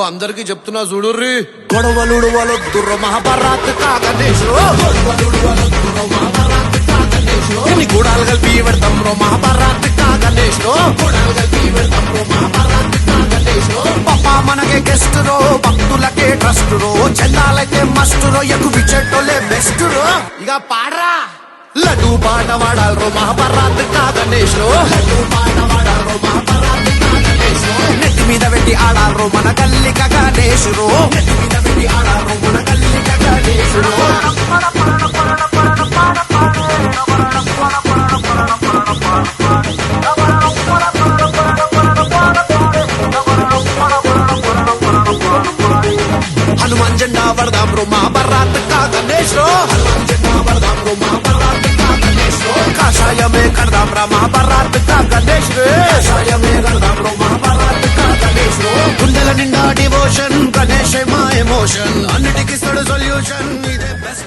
అందరికి చెప్తున్నా చూడుర్రి, గొడవలుడు వలొద్దుర్రో మహాభారత్ కా గణేష్, ఎన్ని గూడాలు కలిపి పెడతాం రో మహాభారత్ కా గణేష్, పప్పా మనకే గెస్ట్ రో, భక్తులకే ట్రస్ట్ రో, చందాలైతే మస్ట్ రో, ఎగు విచెట్టోలే బెస్ట్ రో. ఇక పాడరా లడ్డు పాట వాడాలరో మహాభారత్ కా గణేష్, నెత్తి మీద పెట్టి ఆడాలరో మన గల్లిక గణేష్ రో, నెత్తి మీద పెట్టి ఆడాలరో మన గల్లిక గణేష్ రో. హనుమాన్ జెండా వరదాం రో మహాభారత్ కా గణేష్ రో, హనుమాన్ జెండా వరదాం రో మహాభారత్ కా గణేష్ రో. కాషాయమే కడదాం రా మహాభారత్ కా గణేష్ రే, కాషాయమే కడదాం రో మహాభారత్ కా గణేష్ రో. గుండెల నిండా డివోషన్, గణేష్ మా ఎమోషన్, అన్నిటికి సొల్యూషన్ ఇదే బెస్ట్.